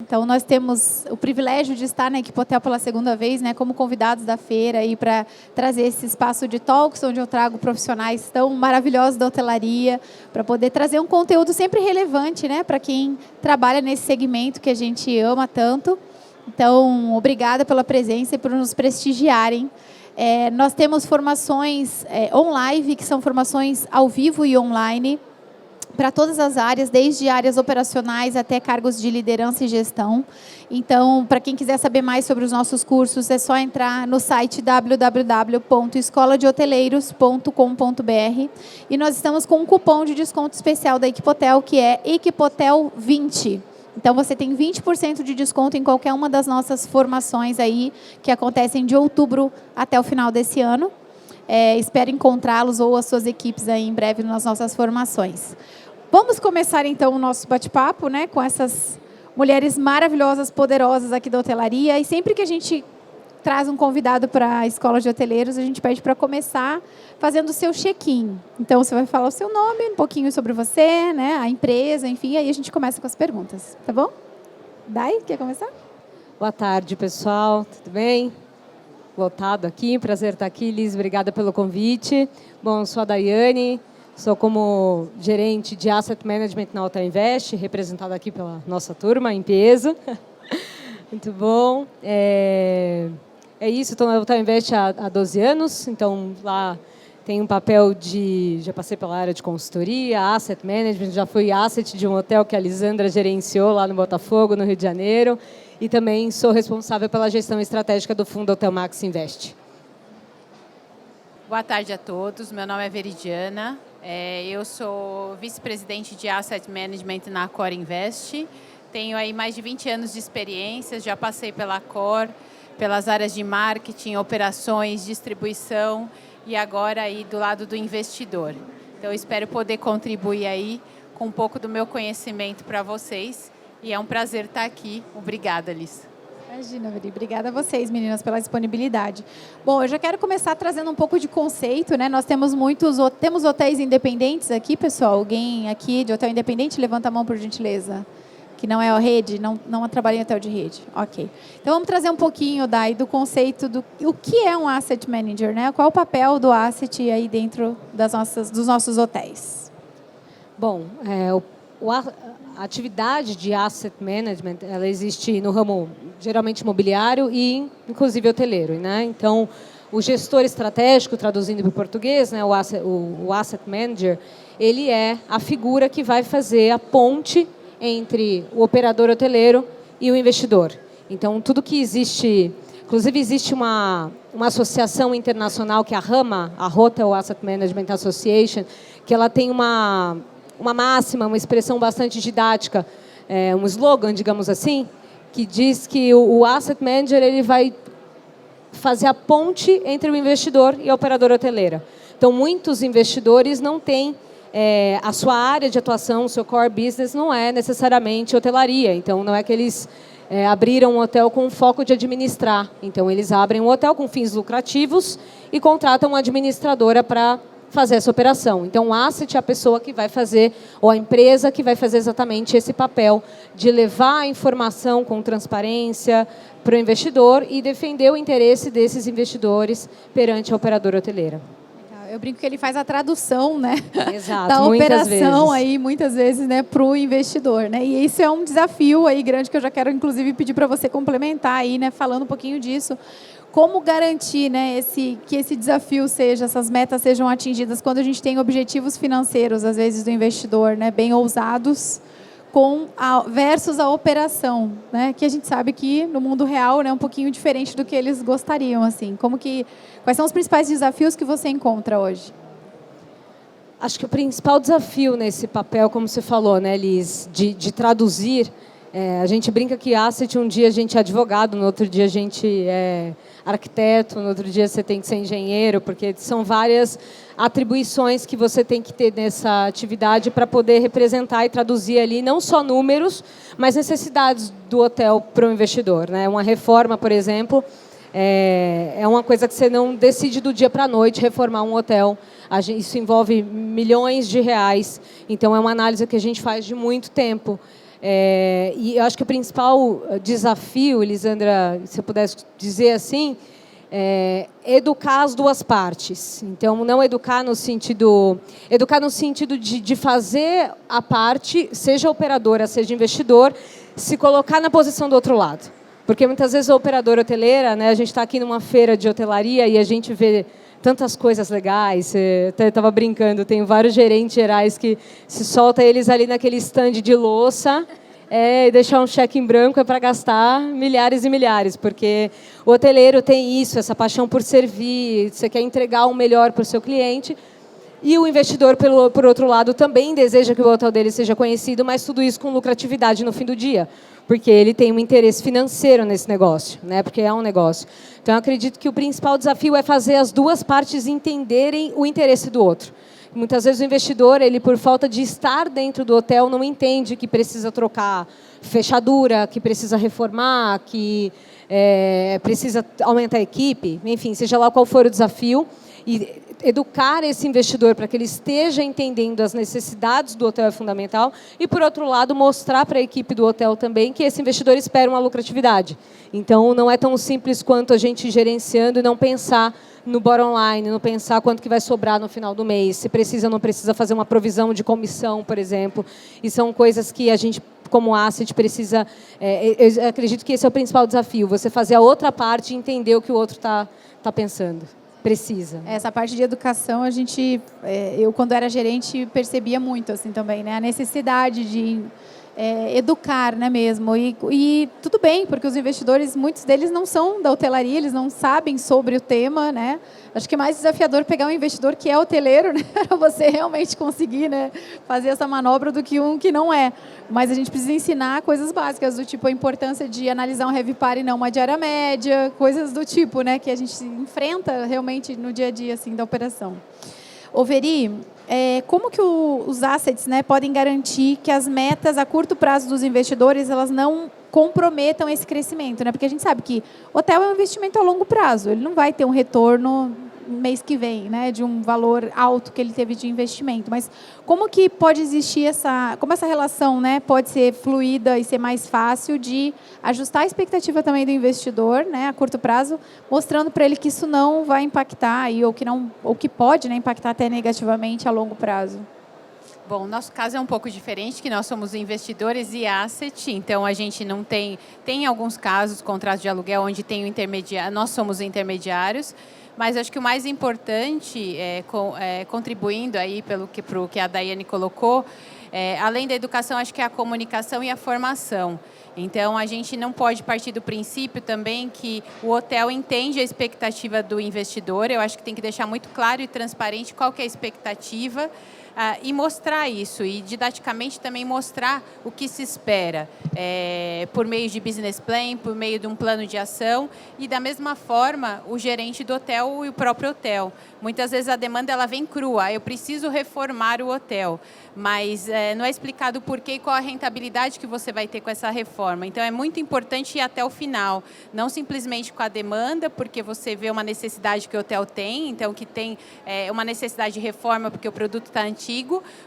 Então, nós temos o privilégio de estar na Equipotel pela segunda vez, né, como convidados da feira, para trazer esse espaço de talks, onde eu trago profissionais tão maravilhosos da hotelaria, para poder trazer um conteúdo sempre relevante, né, para quem trabalha nesse segmento que a gente ama tanto. Então, obrigada pela presença e por nos prestigiarem. Nós temos formações online, que são formações ao vivo e online, para todas as áreas, desde áreas operacionais até cargos de liderança e gestão. Então, para quem quiser saber mais sobre os nossos cursos, é só entrar no site www.escoladehoteleiros.com.br e nós estamos com um cupom de desconto especial da Equipotel, que é Equipotel20. Então, você tem 20% de desconto em qualquer uma das nossas formações aí, que acontecem de outubro até o final desse ano. Espero encontrá-los ou as suas equipes aí em breve nas nossas formações. Vamos começar, então, o nosso bate-papo, né, com essas mulheres maravilhosas, poderosas aqui da hotelaria. E sempre que a gente traz um convidado para a Escola de Hoteleiros, a gente pede para começar fazendo o seu check-in. Então, você vai falar o seu nome, um pouquinho sobre você, né, a empresa, enfim, aí a gente começa com as perguntas, tá bom? Dai, quer começar? Boa tarde, pessoal. Tudo bem? Lotado aqui, prazer estar aqui. Liz, obrigada pelo convite. Bom, sou a Daiane, sou como gerente de Asset Management na Hotel Invest, representada aqui pela nossa turma, em peso. Muito bom. É isso, estou na Hotel Invest há 12 anos, então lá tem um papel de... Já passei pela área de consultoria, Asset Management, já fui asset de um hotel que a Lisandra gerenciou lá no Botafogo, no Rio de Janeiro, e também sou responsável pela gestão estratégica do fundo Hotel Max Invest. Boa tarde a todos, meu nome é Veridiana, eu sou vice-presidente de Asset Management na Core Invest, tenho aí mais de 20 anos de experiência, já passei pela Core, pelas áreas de marketing, operações, distribuição e agora aí do lado do investidor. Então, eu espero poder contribuir aí com um pouco do meu conhecimento para vocês e é um prazer estar aqui. Obrigada, Liz. Imagina, Veri. Obrigada a vocês, meninas, pela disponibilidade. Bom, eu já quero começar trazendo um pouco de conceito, né? Nós temos temos hotéis independentes aqui, pessoal. Alguém aqui de hotel independente? Levanta a mão, por gentileza. Que não é a rede, não trabalha em hotel de rede. Ok. Então, vamos trazer um pouquinho, Dai, do conceito do o que é um asset manager, né? Qual é o papel do asset aí dentro dos nossos hotéis? Bom, a atividade de asset management, ela existe no ramo geralmente imobiliário e inclusive hoteleiro, né? Então, o gestor estratégico, traduzindo para o português, né, o asset manager, ele é a figura que vai fazer a ponte entre o operador hoteleiro e o investidor. Então, tudo que existe... Inclusive, existe uma associação internacional, que é a RAMA, a Hotel Asset Management Association, que ela tem uma máxima, uma expressão bastante didática, um slogan, digamos assim, que diz que o asset manager ele vai fazer a ponte entre o investidor e a operadora hoteleira. Então, muitos investidores não têm a sua área de atuação, o seu core business não é necessariamente hotelaria. Então, não é que eles abriram um hotel com foco de administrar. Então, eles abrem um hotel com fins lucrativos e contratam uma administradora para fazer essa operação. Então, o asset é a pessoa que vai fazer, ou a empresa que vai fazer exatamente esse papel de levar a informação com transparência para o investidor e defender o interesse desses investidores perante a operadora hoteleira. Eu brinco que ele faz a tradução, né? Exato, da operação vezes. aí, muitas vezes, né, para o investidor, né? E isso é um desafio aí grande que eu já quero, inclusive, pedir para você complementar aí, né, falando um pouquinho disso. Como garantir, né, que esse desafio essas metas sejam atingidas quando a gente tem objetivos financeiros, às vezes, do investidor, né, bem ousados, versus a operação, né, que a gente sabe que no mundo real, né, é um pouquinho diferente do que eles gostariam, assim. Quais são os principais desafios que você encontra hoje? Acho que o principal desafio nesse papel, como você falou, né, Liz, de traduzir, a gente brinca que asset, um dia a gente é advogado, no outro dia a gente é arquiteto, no outro dia você tem que ser engenheiro, porque são várias atribuições que você tem que ter nessa atividade para poder representar e traduzir ali não só números, mas necessidades do hotel para o investidor, né? Uma reforma, por exemplo, é uma coisa que você não decide do dia para a noite reformar um hotel. Isso envolve milhões de reais, então é uma análise que a gente faz de muito tempo. E eu acho que o principal desafio, Elisandra, se eu pudesse dizer assim, é educar as duas partes. Então, não educar no sentido de fazer a parte, seja operadora, seja investidor, se colocar na posição do outro lado. Porque muitas vezes a operadora hoteleira, né, a gente está aqui numa feira de hotelaria e a gente vê tantas coisas legais. Eu estava brincando, tem vários gerentes gerais que se solta eles ali naquele stand de louça e deixar um cheque em branco é para gastar milhares e milhares, porque o hoteleiro tem isso, essa paixão por servir, você quer entregar o melhor para o seu cliente. E o investidor, por outro lado, também deseja que o hotel dele seja conhecido, mas tudo isso com lucratividade no fim do dia, porque ele tem um interesse financeiro nesse negócio, né? Porque é um negócio. Então, eu acredito que o principal desafio é fazer as duas partes entenderem o interesse do outro. Muitas vezes o investidor, ele por falta de estar dentro do hotel, não entende que precisa trocar fechadura, que precisa reformar, que precisa aumentar a equipe, enfim, seja lá qual for o desafio. E educar esse investidor para que ele esteja entendendo as necessidades do hotel é fundamental. E, por outro lado, mostrar para a equipe do hotel também que esse investidor espera uma lucratividade. Então, não é tão simples quanto a gente gerenciando e não pensar no bottom line, não pensar quanto que vai sobrar no final do mês, se precisa ou não precisa fazer uma provisão de comissão, por exemplo. E são coisas que a gente, como asset, precisa... eu acredito que esse é o principal desafio, você fazer a outra parte e entender o que o outro está pensando. Precisa. Essa parte de educação, eu quando era gerente percebia muito assim também, né? A necessidade de educar, né, mesmo. E tudo bem, porque os investidores, muitos deles não são da hotelaria, eles não sabem sobre o tema, né? Acho que é mais desafiador pegar um investidor que é hoteleiro, né, para você realmente conseguir, né, fazer essa manobra do que um que não é. Mas a gente precisa ensinar coisas básicas, do tipo a importância de analisar um RevPAR e não uma diária média, coisas do tipo, né, que a gente enfrenta realmente no dia a dia assim, da operação. Ô, Veri, como que os assets, né, podem garantir que as metas a curto prazo dos investidores elas não comprometam esse crescimento, né? Porque a gente sabe que hotel é um investimento a longo prazo, ele não vai ter um retorno mês que vem, né, de um valor alto que ele teve de investimento. Mas como que pode existir como essa relação, né, pode ser fluida e ser mais fácil de ajustar a expectativa também do investidor, né, a curto prazo, mostrando para ele que isso não vai impactar ou que pode, né, impactar até negativamente a longo prazo? Bom, nosso caso é um pouco diferente, que nós somos investidores e asset, então a gente não tem alguns casos, contratos de aluguel, onde tem o intermediário, nós somos intermediários, mas acho que o mais importante, contribuindo aí para o que a Daiane colocou, além da educação, acho que é a comunicação e a formação. Então, a gente não pode partir do princípio também que o hotel entende a expectativa do investidor. Eu acho que tem que deixar muito claro e transparente qual que é a expectativa, e mostrar isso, e didaticamente também mostrar o que se espera, por meio de business plan, por meio de um plano de ação, e da mesma forma o gerente do hotel e o próprio hotel. Muitas vezes a demanda ela vem crua, eu preciso reformar o hotel, mas não é explicado por quê e qual a rentabilidade que você vai ter com essa reforma. Então é muito importante ir até o final, não simplesmente com a demanda, porque você vê uma necessidade que o hotel tem, então que tem uma necessidade de reforma porque o produto está antigo,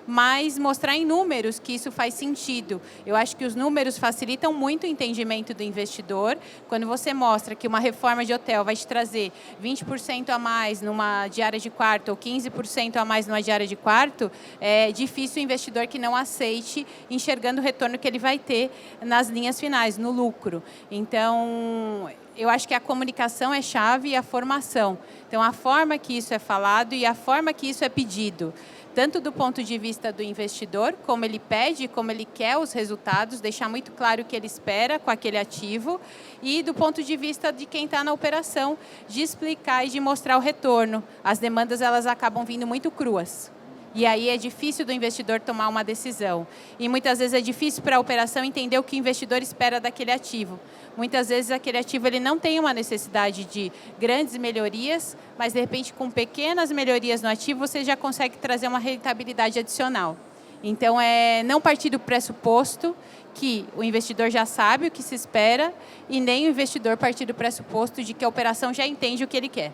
mas mostrar em números que isso faz sentido. Eu acho que os números facilitam muito o entendimento do investidor. Quando você mostra que uma reforma de hotel vai te trazer 20% a mais numa diária de quarto ou 15% a mais numa diária de quarto, é difícil o investidor que não aceite, enxergando o retorno que ele vai ter nas linhas finais, no lucro. Então, eu acho que a comunicação é chave e a formação. Então, a forma que isso é falado e a forma que isso é pedido, tanto do ponto de vista do investidor, como ele pede, como ele quer os resultados, deixar muito claro o que ele espera com aquele ativo, e do ponto de vista de quem está na operação, de explicar e de mostrar o retorno. As demandas elas acabam vindo muito cruas. E aí é difícil do investidor tomar uma decisão. E muitas vezes é difícil para a operação entender o que o investidor espera daquele ativo. Muitas vezes aquele ativo ele não tem uma necessidade de grandes melhorias, mas de repente com pequenas melhorias no ativo você já consegue trazer uma rentabilidade adicional. Então não partir do pressuposto que o investidor já sabe o que se espera e nem o investidor partir do pressuposto de que a operação já entende o que ele quer.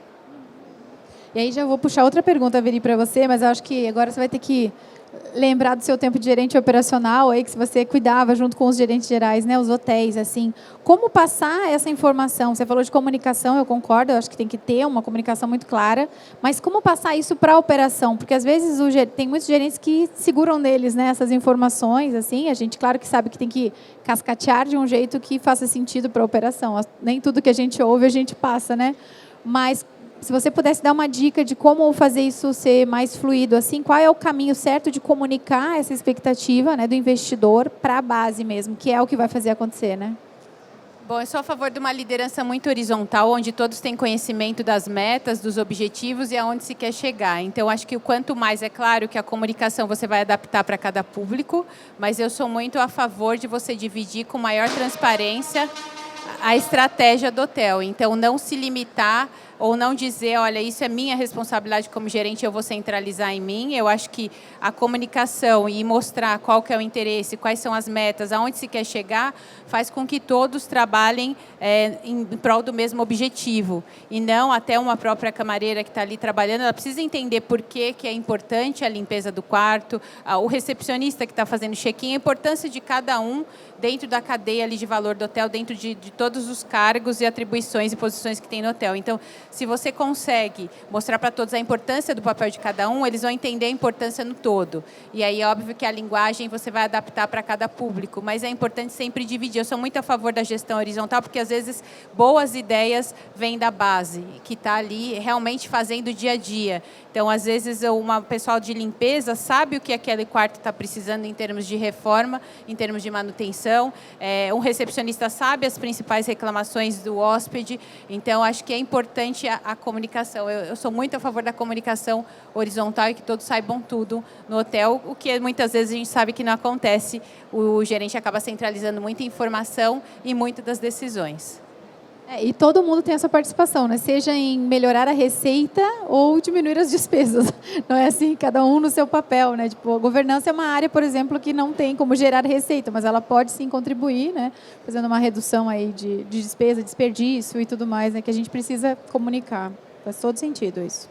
E aí já vou puxar outra pergunta, Veri, para você, mas eu acho que agora você vai ter que lembrar do seu tempo de gerente operacional, aí que você cuidava junto com os gerentes gerais, né, os hotéis, assim. Como passar essa informação? Você falou de comunicação, eu concordo, eu acho que tem que ter uma comunicação muito clara, mas como passar isso para a operação? Porque às vezes tem muitos gerentes que seguram neles, né, essas informações, assim. A gente, claro que sabe que tem que cascatear de um jeito que faça sentido para a operação. Nem tudo que a gente ouve a gente passa, né? Mas se você pudesse dar uma dica de como fazer isso ser mais fluido, assim, qual é o caminho certo de comunicar essa expectativa, né, do investidor para a base mesmo, que é o que vai fazer acontecer, né? Bom, eu sou a favor de uma liderança muito horizontal, onde todos têm conhecimento das metas, dos objetivos e aonde se quer chegar. Então, acho que o quanto mais, é claro que a comunicação você vai adaptar para cada público, mas eu sou muito a favor de você dividir com maior transparência a estratégia do hotel. Então, não se limitar ou não dizer, olha, isso é minha responsabilidade como gerente, eu vou centralizar em mim. Eu acho que a comunicação e mostrar qual que é o interesse, quais são as metas, aonde se quer chegar, faz com que todos trabalhem em prol do mesmo objetivo. E não até uma própria camareira que está ali trabalhando, ela precisa entender por que é importante a limpeza do quarto, o recepcionista que está fazendo check-in, a importância de cada um dentro da cadeia ali de valor do hotel, dentro de todos os cargos e atribuições e posições que tem no hotel. Então, se você consegue mostrar para todos a importância do papel de cada um, eles vão entender a importância no todo. E aí, é óbvio que a linguagem você vai adaptar para cada público, mas é importante sempre dividir. Eu sou muito a favor da gestão horizontal, porque às vezes boas ideias vêm da base, que está ali realmente fazendo o dia a dia. Então, às vezes, uma pessoal de limpeza sabe o que aquele quarto está precisando em termos de reforma, em termos de manutenção. Um recepcionista sabe as principais reclamações do hóspede. Então, acho que é importante a comunicação. Eu sou muito a favor da comunicação horizontal e que todos saibam tudo no hotel, o que muitas vezes a gente sabe que não acontece. O gerente acaba centralizando muita informação e muitas das decisões. E todo mundo tem essa participação, né? Seja em melhorar a receita ou diminuir as despesas. Não é assim, cada um no seu papel, né? Tipo, a governança é uma área, por exemplo, que não tem como gerar receita, mas ela pode sim contribuir, né? Fazendo uma redução aí de despesa, desperdício e tudo mais, né? Que a gente precisa comunicar. Faz todo sentido isso.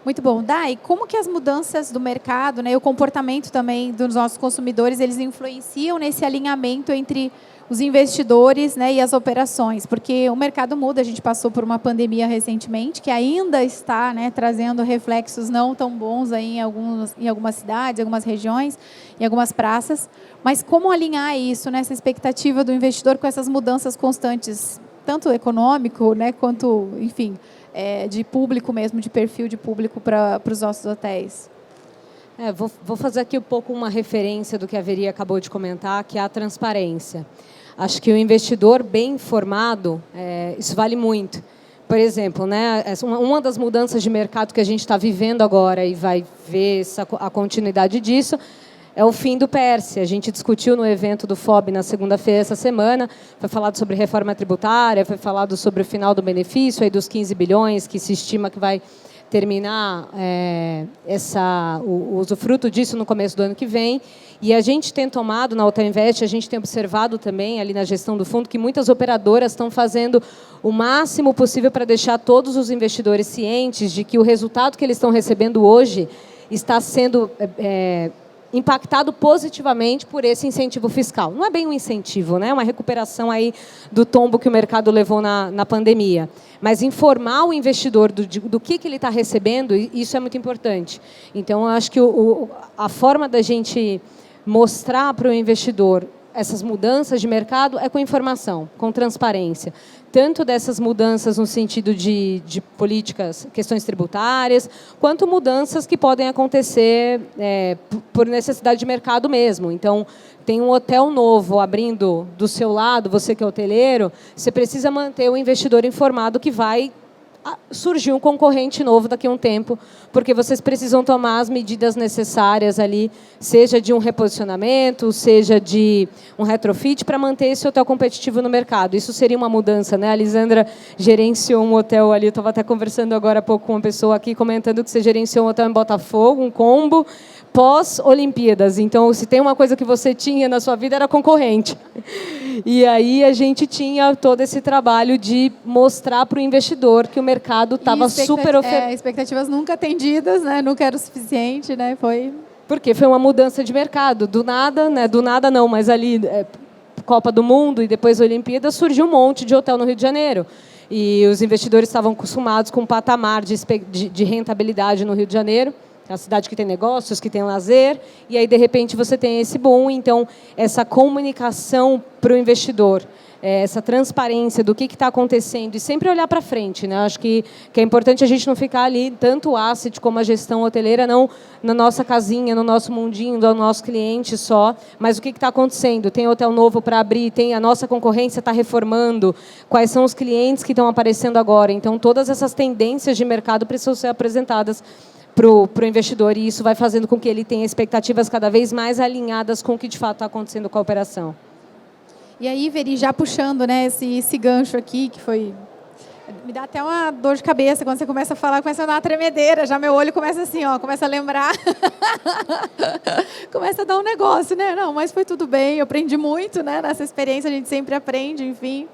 Muito bom. Dai, como que as mudanças do mercado, né, e o comportamento também dos nossos consumidores, eles influenciam nesse alinhamento entre os investidores, né, e as operações? Porque o mercado muda, a gente passou por uma pandemia recentemente, que ainda está, né, trazendo reflexos não tão bons aí em algumas cidades, em algumas regiões, em algumas praças. Mas como alinhar isso, né, essa expectativa do investidor com essas mudanças constantes, tanto econômico, né, quanto, enfim, de público mesmo, de perfil de público para os nossos hotéis? Vou fazer aqui um pouco uma referência do que a Veri acabou de comentar, que é a transparência. Acho que o investidor bem informado, isso vale muito. Por exemplo, né, uma das mudanças de mercado que a gente está vivendo agora e vai ver a continuidade disso é o fim do PERSE. A gente discutiu no evento do FOB na segunda-feira essa semana, foi falado sobre reforma tributária, foi falado sobre o final do benefício, aí dos 15 bilhões que se estima que vai terminar o usufruto disso no começo do ano que vem. E a gente tem tomado, na Hotel Invest, a gente tem observado também ali na gestão do fundo que muitas operadoras estão fazendo o máximo possível para deixar todos os investidores cientes de que o resultado que eles estão recebendo hoje está sendo impactado positivamente por esse incentivo fiscal. Não é bem um incentivo, né? É uma recuperação aí do tombo que o mercado levou na pandemia. Mas informar o investidor do que ele está recebendo, isso é muito importante. Então, eu acho que a forma da gente mostrar para o investidor essas mudanças de mercado é com informação, com transparência. Tanto dessas mudanças no sentido de políticas, questões tributárias, quanto mudanças que podem acontecer por necessidade de mercado mesmo. Então, tem um hotel novo abrindo do seu lado, você que é hoteleiro, você precisa manter o investidor informado que vai surgir um concorrente novo daqui a um tempo, porque vocês precisam tomar as medidas necessárias ali, seja de um reposicionamento, seja de um retrofit, para manter esse hotel competitivo no mercado. Isso seria uma mudança, né? A Lisandra gerenciou um hotel ali, eu estava até conversando agora há pouco com uma pessoa aqui, comentando que você gerenciou um hotel em Botafogo, um combo, pós-Olimpíadas. Então, se tem uma coisa que você tinha na sua vida, era concorrente. E aí a gente tinha todo esse trabalho de mostrar para o investidor que o mercado estava super oferecendo. Expectativas nunca atendidas, né? Nunca era o suficiente, né? Porque foi uma mudança de mercado. Do nada, né? Do nada não, mas ali, Copa do Mundo e depois Olimpíada, surgiu um monte de hotel no Rio de Janeiro. E os investidores estavam acostumados com um patamar de rentabilidade no Rio de Janeiro. É a cidade que tem negócios, que tem lazer, e aí, de repente, você tem esse boom. Então, essa comunicação para o investidor, essa transparência do que está acontecendo, e sempre olhar para frente. Né? Acho que é importante a gente não ficar ali, tanto o asset como a gestão hoteleira, não na nossa casinha, no nosso mundinho, do nosso cliente só, mas o que está acontecendo. Tem hotel novo para abrir, tem a nossa concorrência está reformando, quais são os clientes que estão aparecendo agora. Então, todas essas tendências de mercado precisam ser apresentadas para o investidor, e isso vai fazendo com que ele tenha expectativas cada vez mais alinhadas com o que de fato está acontecendo com a operação. E aí, Veri, já puxando, né, esse gancho aqui, que foi... Me dá até uma dor de cabeça quando você começa a falar, começa a dar uma tremedeira, já meu olho começa assim, ó, começa a lembrar. Começa a dar um negócio, né? Não, mas foi tudo bem, eu aprendi muito, né? Nessa experiência a gente sempre aprende, enfim.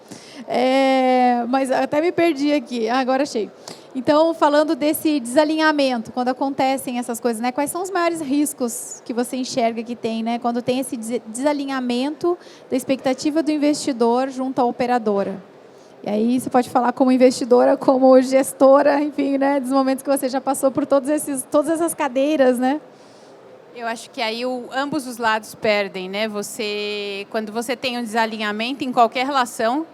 Mas até me perdi aqui, agora achei. Então, falando desse desalinhamento, quando acontecem essas coisas, né? Quais são os maiores riscos que você enxerga que tem, né? Quando tem esse desalinhamento da expectativa do investidor junto à operadora? E aí você pode falar como investidora, como gestora, enfim, né? Dos momentos que você já passou por todas essas cadeiras, né? Eu acho que aí ambos os lados perdem, né? Quando você tem um desalinhamento em qualquer relação,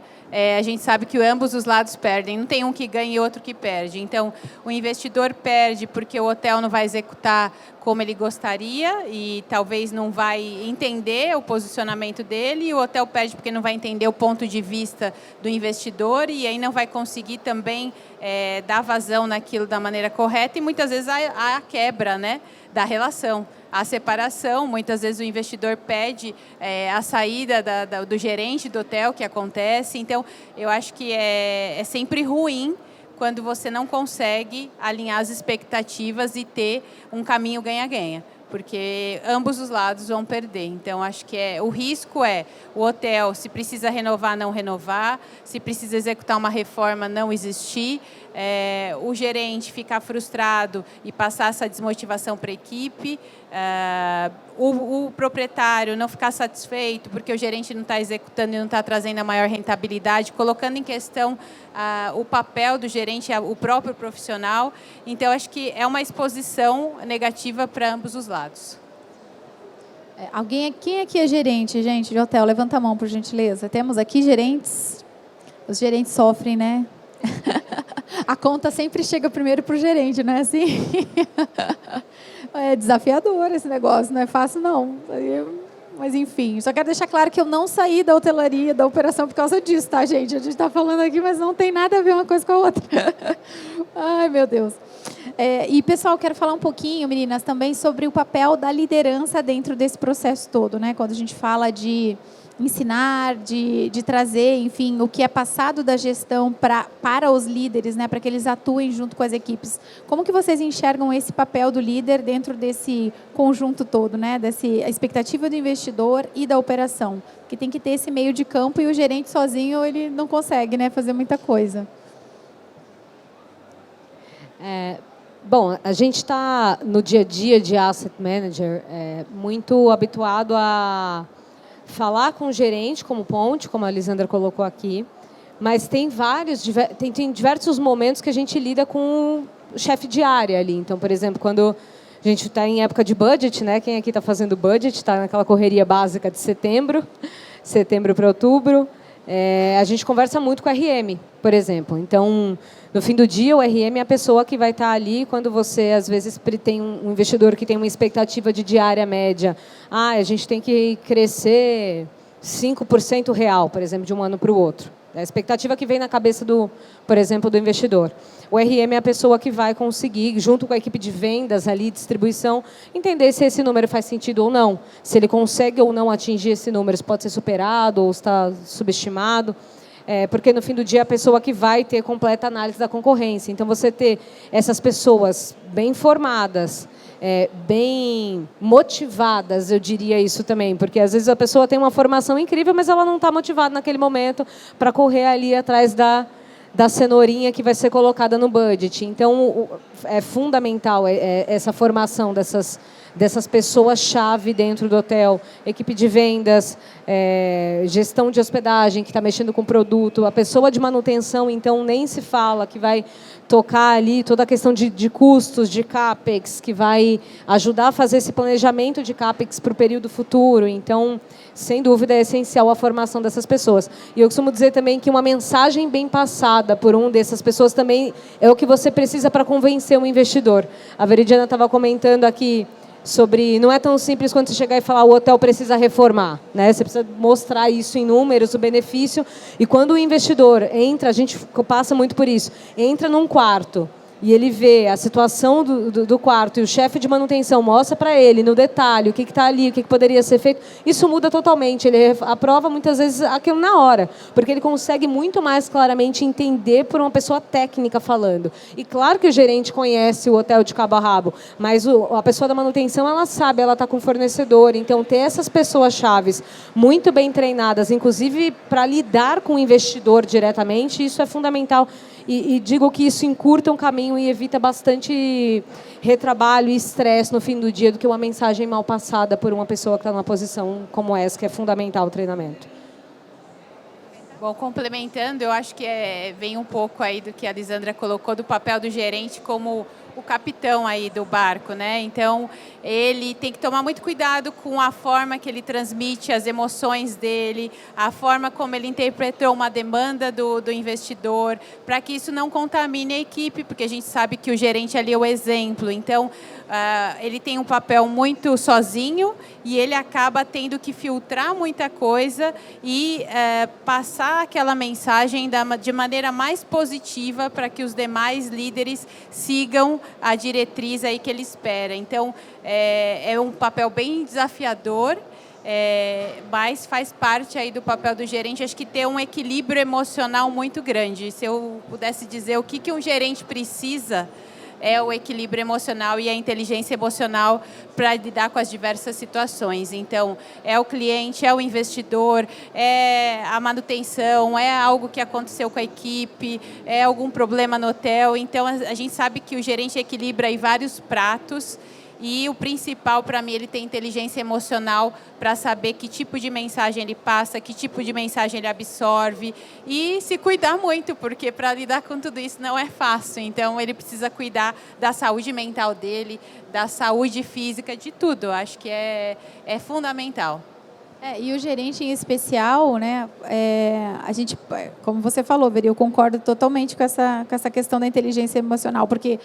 a gente sabe que ambos os lados perdem. Não tem um que ganha e outro que perde. Então, o investidor perde porque o hotel não vai executar como ele gostaria e talvez não vai entender o posicionamento dele. E o hotel perde porque não vai entender o ponto de vista do investidor e aí não vai conseguir também dar vazão naquilo da maneira correta. E muitas vezes há a quebra, né, da relação. A separação, muitas vezes o investidor pede a saída do gerente do hotel, que acontece. Então, eu acho que é sempre ruim quando você não consegue alinhar as expectativas e ter um caminho ganha-ganha, porque ambos os lados vão perder. Então, acho que o risco o hotel, se precisa renovar, não renovar, se precisa executar uma reforma, não existir, o gerente ficar frustrado e passar essa desmotivação para a equipe, o proprietário não ficar satisfeito porque o gerente não está executando e não está trazendo a maior rentabilidade, colocando em questão o papel do gerente, o próprio profissional. Então, acho que é uma exposição negativa para ambos os lados. Quem aqui é gerente, gente, de hotel? Levanta a mão, por gentileza. Temos aqui gerentes? Os gerentes sofrem, né? A conta sempre chega primeiro para o gerente, não é assim? É desafiador esse negócio, não é fácil, não. Mas, enfim, só quero deixar claro que eu não saí da hotelaria, da operação, por causa disso, tá, gente? A gente está falando aqui, mas não tem nada a ver uma coisa com a outra. Ai, meu Deus. E, pessoal, quero falar um pouquinho, meninas, também sobre o papel da liderança dentro desse processo todo, né? Quando a gente fala de ensinar, de trazer, enfim, o que é passado da gestão para os líderes, né, para que eles atuem junto com as equipes. Como que vocês enxergam esse papel do líder dentro desse conjunto todo, né, a expectativa do investidor e da operação? Que tem que ter esse meio de campo e o gerente sozinho ele não consegue, né, fazer muita coisa. Bom, a gente está no dia a dia de asset manager muito habituado a falar com o gerente como ponte, como a Lisandra colocou aqui, mas tem diversos momentos que a gente lida com o chefe de área ali. Então, por exemplo, quando a gente está em época de budget, né? Quem aqui está fazendo budget, está naquela correria básica de setembro para outubro, a gente conversa muito com a RM, por exemplo. Então, no fim do dia, o RM é a pessoa que vai estar ali quando você, às vezes, tem um investidor que tem uma expectativa de diária média. A gente tem que crescer 5% real, por exemplo, de um ano para o outro. É a expectativa que vem na cabeça, por exemplo, do investidor. O RM é a pessoa que vai conseguir, junto com a equipe de vendas, ali, distribuição, entender se esse número faz sentido ou não. Se ele consegue ou não atingir esse número, se pode ser superado ou está subestimado. Porque, no fim do dia, é a pessoa que vai ter completa análise da concorrência. Então, você ter essas pessoas bem formadas, bem motivadas, eu diria isso também, porque às vezes a pessoa tem uma formação incrível, mas ela não está motivada naquele momento para correr ali atrás da cenourinha que vai ser colocada no budget. Então, é fundamental essa formação dessas pessoas-chave dentro do hotel, equipe de vendas, gestão de hospedagem, que está mexendo com o produto, a pessoa de manutenção, então, nem se fala, que vai tocar ali toda a questão de custos, de CAPEX, que vai ajudar a fazer esse planejamento de CAPEX para o período futuro. Então, sem dúvida, é essencial a formação dessas pessoas. E eu costumo dizer também que uma mensagem bem passada por dessas pessoas também é o que você precisa para convencer um investidor. A Veridiana estava comentando aqui sobre, não é tão simples quando você chegar e falar o hotel precisa reformar, né? Você precisa mostrar isso em números, o benefício. E quando o investidor entra, a gente passa muito por isso, entra num quarto e ele vê a situação do quarto e o chefe de manutenção mostra para ele, no detalhe, o que está ali, o que poderia ser feito, isso muda totalmente. Ele aprova muitas vezes aquilo na hora, porque ele consegue muito mais claramente entender por uma pessoa técnica falando. E claro que o gerente conhece o hotel de cabo a rabo, mas a pessoa da manutenção, ela sabe, ela está com o fornecedor. Então, ter essas pessoas-chaves muito bem treinadas, inclusive para lidar com o investidor diretamente, isso é fundamental. E digo que isso encurta um caminho e evita bastante retrabalho e estresse no fim do dia do que uma mensagem mal passada por uma pessoa que está numa posição como essa, que é fundamental o treinamento. Bom, complementando, eu acho que vem um pouco aí do que a Lisandra colocou, do papel do gerente como o capitão aí do barco, né? Então, ele tem que tomar muito cuidado com a forma que ele transmite as emoções dele, a forma como ele interpretou uma demanda do investidor, para que isso não contamine a equipe, porque a gente sabe que o gerente ali é o exemplo. Então, ele tem um papel muito sozinho e ele acaba tendo que filtrar muita coisa e passar aquela mensagem de maneira mais positiva para que os demais líderes sigam a diretriz aí que ele espera. Então, é um papel bem desafiador, mas faz parte aí do papel do gerente, acho que ter um equilíbrio emocional muito grande. Se eu pudesse dizer o que um gerente precisa, é o equilíbrio emocional e a inteligência emocional para lidar com as diversas situações. Então, é o cliente, é o investidor, é a manutenção, é algo que aconteceu com a equipe, é algum problema no hotel. Então, a gente sabe que o gerente equilibra aí vários pratos. E o principal, para mim, ele tem inteligência emocional para saber que tipo de mensagem ele passa, que tipo de mensagem ele absorve e se cuidar muito, porque para lidar com tudo isso não é fácil. Então, ele precisa cuidar da saúde mental dele, da saúde física, de tudo. Acho que é fundamental. E o gerente em especial, né? A gente, como você falou, Veri, eu concordo totalmente com essa questão da inteligência emocional, porque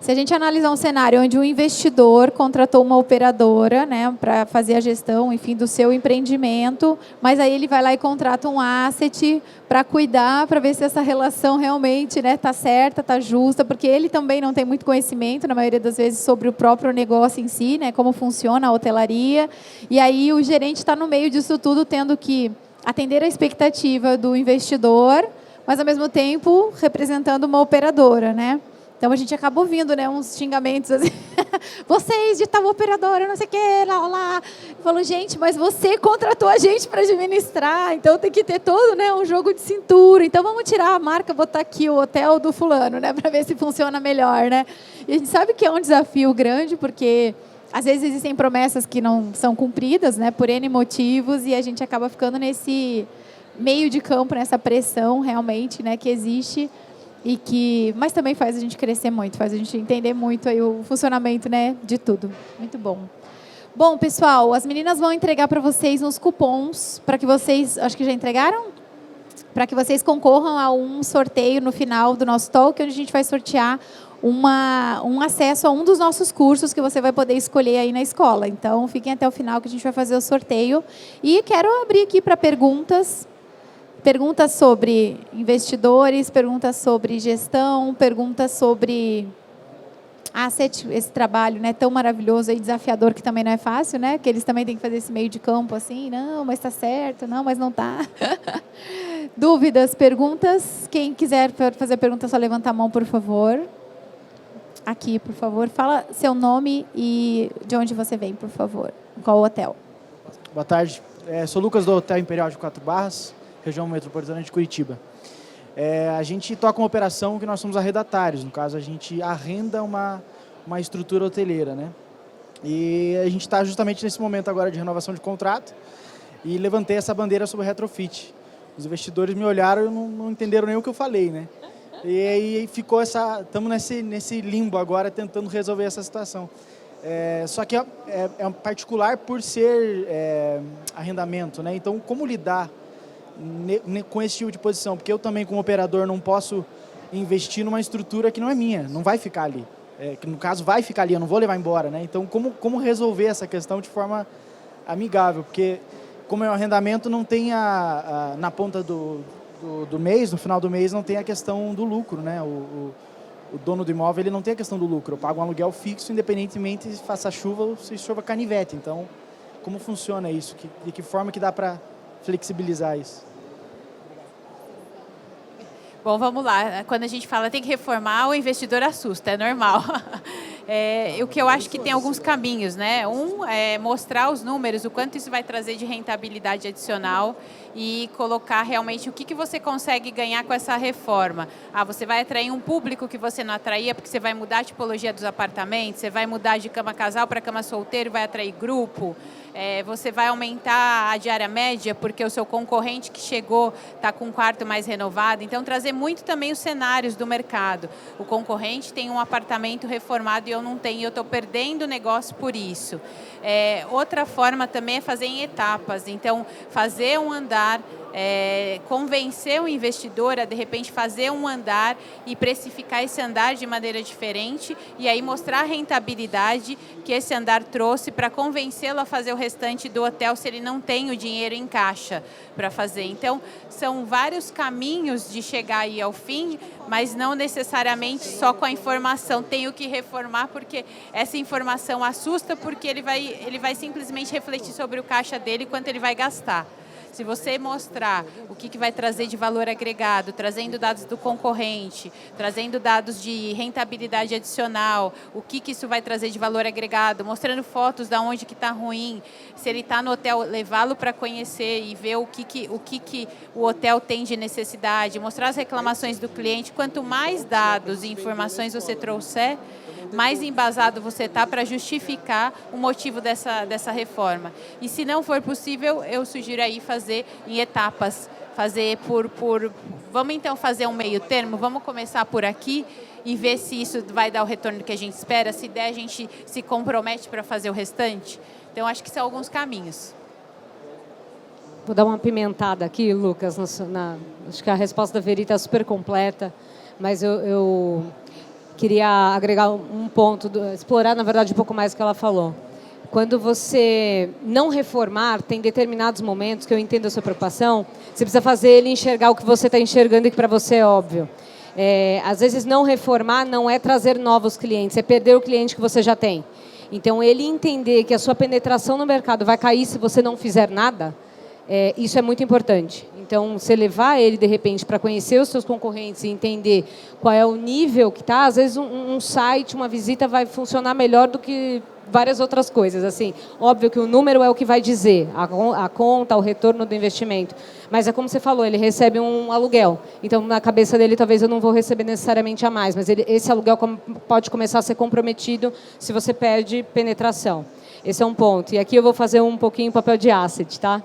se a gente analisar um cenário onde um investidor contratou uma operadora, né, para fazer a gestão, enfim, do seu empreendimento, mas aí ele vai lá e contrata um asset para cuidar, para ver se essa relação realmente, né, está certa, está justa, porque ele também não tem muito conhecimento, na maioria das vezes, sobre o próprio negócio em si, né, como funciona a hotelaria. E aí o gerente está no meio disso tudo, tendo que atender a expectativa do investidor, mas, ao mesmo tempo, representando uma operadora, né? Então, a gente acaba ouvindo, né, uns xingamentos assim, vocês de tal operadora, não sei o que, lá. Eu falo, gente, mas você contratou a gente para administrar, então tem que ter todo, né, um jogo de cintura. Então, vamos tirar a marca, botar aqui o hotel do fulano, né, para ver se funciona melhor, né? E a gente sabe que é um desafio grande, porque às vezes existem promessas que não são cumpridas, né, por N motivos, e a gente acaba ficando nesse meio de campo, nessa pressão realmente, né, que existe. Mas também faz a gente crescer muito, faz a gente entender muito aí o funcionamento, né, de tudo. Muito bom. Bom, pessoal, as meninas vão entregar para vocês uns cupons, para que vocês, acho que já entregaram? Para que vocês concorram a um sorteio no final do nosso talk, onde a gente vai sortear um acesso a um dos nossos cursos que você vai poder escolher aí na escola. Então, fiquem até o final que a gente vai fazer o sorteio. E quero abrir aqui para perguntas. Perguntas sobre investidores, perguntas sobre gestão, perguntas sobre asset, esse trabalho, né, tão maravilhoso e desafiador, que também não é fácil, né? Que eles também têm que fazer esse meio de campo assim, não, mas está certo, não, mas não está. Dúvidas, perguntas? Quem quiser fazer pergunta, só levanta a mão, por favor. aqui, por favor. Fala seu nome e de onde você vem, por favor. Qual hotel? Boa tarde. Sou Lucas do Hotel Imperial de Quatro Barras, região metropolitana de Curitiba. A gente toca uma operação que nós somos arrendatários. No caso, a gente arrenda uma estrutura hoteleira, né? E a gente está justamente nesse momento agora de renovação de contrato e levantei essa bandeira sobre retrofit. Os investidores me olharam e não entenderam nem o que eu falei, né? E aí ficou estamos nesse limbo agora tentando resolver essa situação. Só que é um particular por ser arrendamento, né? Então, como lidar com esse tipo de posição? Porque eu também, como operador, não posso investir numa estrutura que não é minha, não vai ficar ali. Que no caso vai ficar ali, eu não vou levar embora, né? Então, como resolver essa questão de forma amigável? Porque, como é um arrendamento, não tem na ponta do mês, no final do mês, não tem a questão do lucro, né? O dono do imóvel, ele não tem a questão do lucro. Eu pago um aluguel fixo, independentemente se faça chuva ou se chova canivete. Então, como funciona isso? De que forma que dá para flexibilizar isso? Bom, vamos lá. Quando a gente fala tem que reformar, o investidor assusta, é normal. O que eu acho que tem alguns caminhos, né? Um é mostrar os números, o quanto isso vai trazer de rentabilidade adicional e colocar realmente o que você consegue ganhar com essa reforma. Você vai atrair um público que você não atraía porque você vai mudar a tipologia dos apartamentos, você vai mudar de cama casal para cama solteiro, vai atrair grupo. Você vai aumentar a diária média porque o seu concorrente que chegou está com um quarto mais renovado. Então, trazer muito também os cenários do mercado. O concorrente tem um apartamento reformado e eu não tenho, eu estou perdendo o negócio por isso. Outra forma também é fazer em etapas. Então, fazer um andar, convencer o investidor a, de repente, fazer um andar e precificar esse andar de maneira diferente e aí mostrar a rentabilidade que esse andar trouxe para convencê-lo a fazer o restante do hotel se ele não tem o dinheiro em caixa para fazer. Então, são vários caminhos de chegar aí ao fim, mas não necessariamente só com a informação. Tenho que reformar porque essa informação assusta porque ele vai simplesmente refletir sobre o caixa dele quanto ele vai gastar. Se você mostrar o que vai trazer de valor agregado, trazendo dados do concorrente, trazendo dados de rentabilidade adicional, o que isso vai trazer de valor agregado, mostrando fotos de onde que está ruim, se ele está no hotel, levá-lo para conhecer e ver o que o hotel tem de necessidade, mostrar as reclamações do cliente. Quanto mais dados e informações você trouxer, mais embasado você está para justificar o motivo dessa reforma. E se não for possível, eu sugiro aí fazer em etapas, vamos então fazer um meio termo, vamos começar por aqui e ver se isso vai dar o retorno que a gente espera, se der a gente se compromete para fazer o restante. Então, acho que são alguns caminhos. Vou dar uma pimentada aqui, Lucas, acho que a resposta da Veri está super completa, mas eu queria agregar um ponto, explorar, na verdade, um pouco mais o que ela falou. Quando você não reformar, tem determinados momentos que eu entendo a sua preocupação, você precisa fazer ele enxergar o que você está enxergando e que para você é óbvio. Às vezes, não reformar não é trazer novos clientes, é perder o cliente que você já tem. Então, ele entender que a sua penetração no mercado vai cair se você não fizer nada, isso é muito importante. Então, você levar ele, de repente, para conhecer os seus concorrentes e entender qual é o nível que está, às vezes um site, uma visita vai funcionar melhor do que várias outras coisas. Assim, óbvio que o número é o que vai dizer, a conta, o retorno do investimento. Mas é como você falou, ele recebe um aluguel. Então, na cabeça dele, talvez eu não vou receber necessariamente a mais, mas esse aluguel pode começar a ser comprometido se você perde penetração. Esse é um ponto. E aqui eu vou fazer um pouquinho o papel de asset, tá?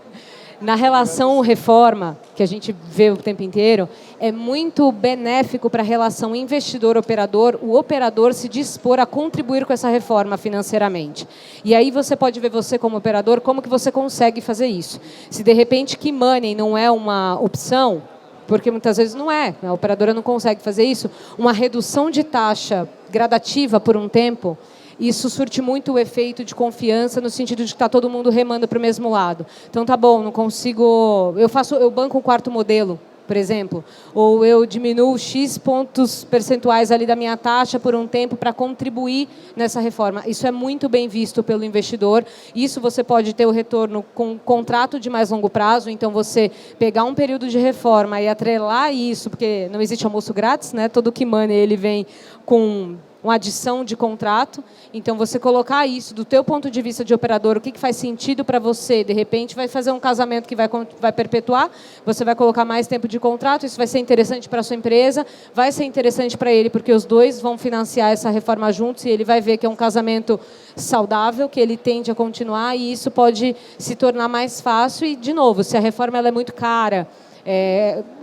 Na relação reforma, que a gente vê o tempo inteiro, é muito benéfico para a relação investidor-operador, o operador se dispor a contribuir com essa reforma financeiramente. E aí você pode ver você como operador, como que você consegue fazer isso. Se de repente key money não é uma opção, porque muitas vezes não é, a operadora não consegue fazer isso, uma redução de taxa gradativa por um tempo, isso surte muito o efeito de confiança no sentido de que está todo mundo remando para o mesmo lado. Então, tá bom, não consigo... Eu banco um quarto modelo, por exemplo, ou eu diminuo X pontos percentuais ali da minha taxa por um tempo para contribuir nessa reforma. Isso é muito bem visto pelo investidor. Isso você pode ter o retorno com um contrato de mais longo prazo, então você pegar um período de reforma e atrelar isso, porque não existe almoço grátis, né? Todo key money ele vem com uma adição de contrato. Então, você colocar isso do teu ponto de vista de operador, o que faz sentido para você, de repente, vai fazer um casamento que vai perpetuar, você vai colocar mais tempo de contrato, isso vai ser interessante para a sua empresa, vai ser interessante para ele, porque os dois vão financiar essa reforma juntos e ele vai ver que é um casamento saudável, que ele tende a continuar, e isso pode se tornar mais fácil. E, de novo, se a reforma ela é muito cara,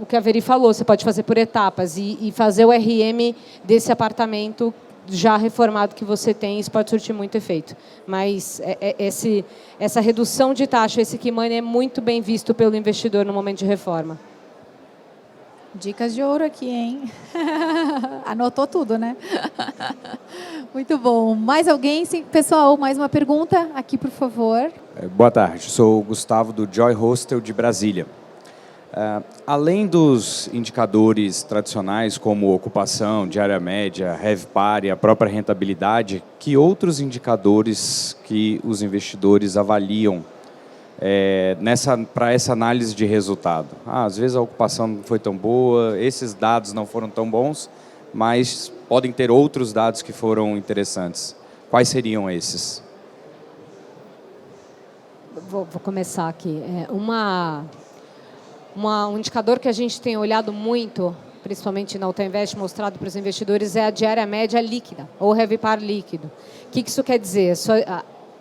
o que a Veri falou, você pode fazer por etapas e fazer o RM desse apartamento já reformado que você tem, isso pode surtir muito efeito. Mas essa redução de taxa, esse key money é muito bem visto pelo investidor no momento de reforma. Dicas de ouro aqui, hein? Anotou tudo, né? Muito bom. Mais alguém? Sim, pessoal, mais uma pergunta aqui, por favor. Boa tarde, sou o Gustavo do Joy Hostel de Brasília. Além dos indicadores tradicionais como ocupação, diária média, RevPAR e a própria rentabilidade, que outros indicadores que os investidores avaliam para essa análise de resultado? Às vezes a ocupação não foi tão boa, esses dados não foram tão bons, mas podem ter outros dados que foram interessantes. Quais seriam esses? Vou começar aqui. Um indicador que a gente tem olhado muito, principalmente na Hotel Invest, mostrado para os investidores, é a diária média líquida, ou RevPAR líquido. O que isso quer dizer?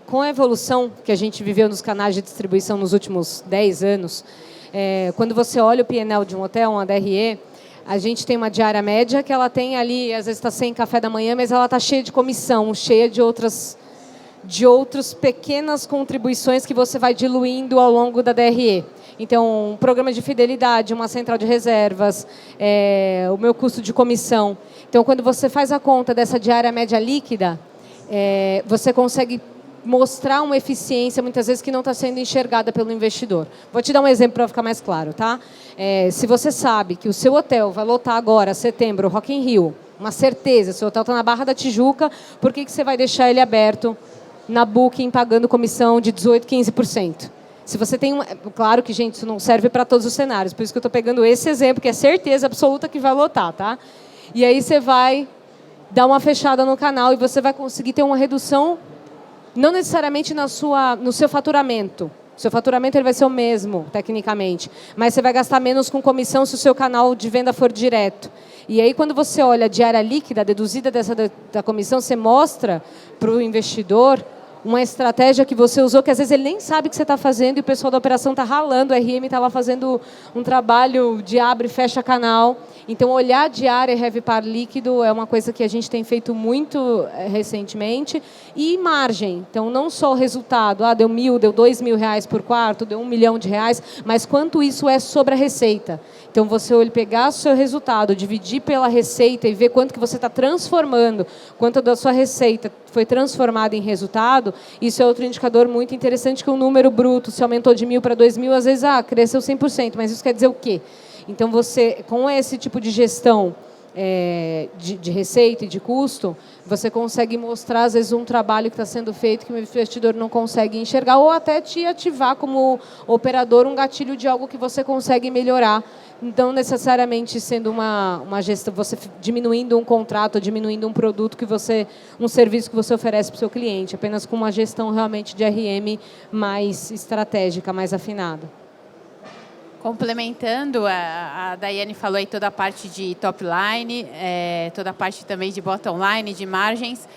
Com a evolução que a gente viveu nos canais de distribuição nos últimos 10 anos, quando você olha o P&L de um hotel, uma DRE, a gente tem uma diária média que ela tem ali, às vezes está sem café da manhã, mas ela está cheia de comissão, cheia de outras pequenas contribuições que você vai diluindo ao longo da DRE. Então, um programa de fidelidade, uma central de reservas, o meu custo de comissão. Então, quando você faz a conta dessa diária média líquida, você consegue mostrar uma eficiência, muitas vezes, que não está sendo enxergada pelo investidor. Vou te dar um exemplo para ficar mais claro. Tá? Se você sabe que o seu hotel vai lotar agora, setembro, Rock in Rio, uma certeza, seu hotel está na Barra da Tijuca, por que você vai deixar ele aberto na Booking, pagando comissão de 18%, 15%? Se você tem claro que, gente, isso não serve para todos os cenários, por isso que eu estou pegando esse exemplo, que é certeza absoluta que vai lotar, tá? E aí você vai dar uma fechada no canal e você vai conseguir ter uma redução, não necessariamente no seu faturamento. O seu faturamento ele vai ser o mesmo, tecnicamente, mas você vai gastar menos com comissão se o seu canal de venda for direto. E aí, quando você olha a diária líquida, deduzida da comissão, você mostra para o investidor uma estratégia que você usou, que às vezes ele nem sabe que você está fazendo e o pessoal da operação está ralando, o RM está lá fazendo um trabalho de abre e fecha canal. Então, olhar a diária e RevPAR líquido é uma coisa que a gente tem feito muito recentemente. E margem. Então, não só o resultado, deu 1.000, deu 2.000 reais por quarto, deu 1 milhão de reais, mas quanto isso é sobre a receita. Então, você pegar o seu resultado, dividir pela receita e ver quanto que você está transformando, quanto da sua receita foi transformada em resultado, isso é outro indicador muito interessante, que o número bruto, se aumentou de 1.000 para 2.000, às vezes cresceu 100%, mas isso quer dizer o quê? Então, você, com esse tipo de gestão de receita e de custo, você consegue mostrar, às vezes, um trabalho que está sendo feito que o investidor não consegue enxergar, ou até te ativar como operador um gatilho de algo que você consegue melhorar. Não necessariamente sendo uma gestão, você diminuindo um contrato, diminuindo um produto um serviço que você oferece para o seu cliente, apenas com uma gestão realmente de RM mais estratégica, mais afinada. Complementando, a Daiane falou aí toda a parte de top line, toda a parte também de bottom line, de margens,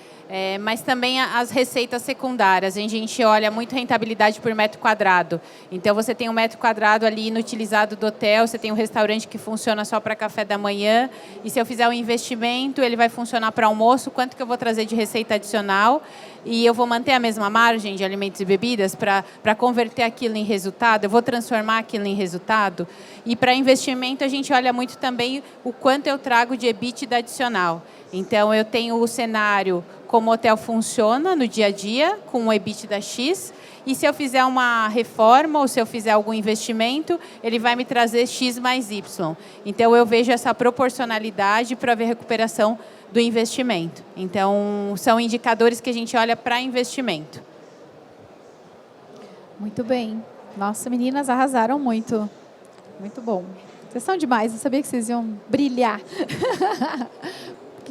mas também as receitas secundárias. A gente olha muito rentabilidade por metro quadrado. Então, você tem um metro quadrado ali inutilizado do hotel, você tem um restaurante que funciona só para café da manhã, e se eu fizer um investimento, ele vai funcionar para almoço, quanto que eu vou trazer de receita adicional? E eu vou manter a mesma margem de alimentos e bebidas para converter aquilo em resultado? Eu vou transformar aquilo em resultado? E para investimento, a gente olha muito também o quanto eu trago de EBITDA adicional. Então, eu tenho o cenário como o hotel funciona no dia a dia, com um EBITDA X, e se eu fizer uma reforma ou se eu fizer algum investimento, ele vai me trazer X mais Y. Então, eu vejo essa proporcionalidade para ver recuperação do investimento. Então, são indicadores que a gente olha para investimento. Muito bem. Nossa, meninas arrasaram muito. Muito bom. Vocês são demais, eu sabia que vocês iam brilhar.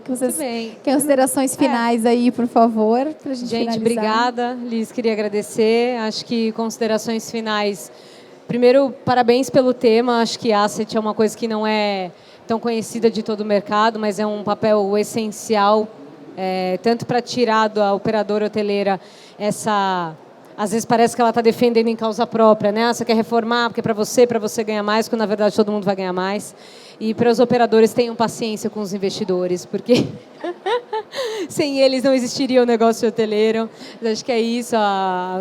que vocês... Muito bem. Considerações finais aí, por favor, para a gente Gente, finalizar. obrigada. Liz, queria agradecer. Acho que considerações finais. Primeiro, parabéns pelo tema. Acho que asset é uma coisa que não é tão conhecida de todo o mercado, mas é um papel essencial, tanto para tirar da operadora hoteleira essa... Às vezes parece que ela está defendendo em causa própria, né? Você quer reformar porque é para você ganhar mais, quando na verdade todo mundo vai ganhar mais. E para os operadores, tenham paciência com os investidores, porque sem eles não existiria o negócio hoteleiro. Acho que é isso,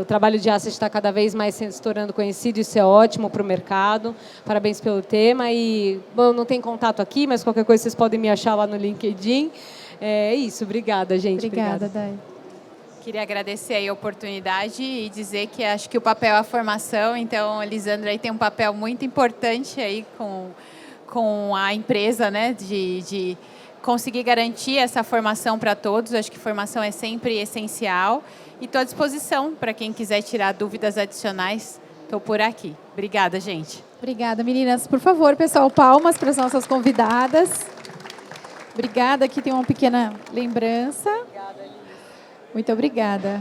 o trabalho de asset está cada vez mais se tornando conhecido, isso é ótimo para o mercado. Parabéns pelo tema e, bom, não tem contato aqui, mas qualquer coisa vocês podem me achar lá no LinkedIn. É isso, obrigada, gente. Obrigada, Dai. Queria agradecer aí a oportunidade e dizer que acho que o papel é a formação, então a Lisandra aí tem um papel muito importante aí com a empresa, né, de conseguir garantir essa formação para todos. Acho que formação é sempre essencial e estou à disposição para quem quiser tirar dúvidas adicionais. Estou por aqui. Obrigada, gente. Obrigada, meninas. Por favor, pessoal, palmas para as nossas convidadas. Obrigada. Aqui tem uma pequena lembrança. Muito obrigada.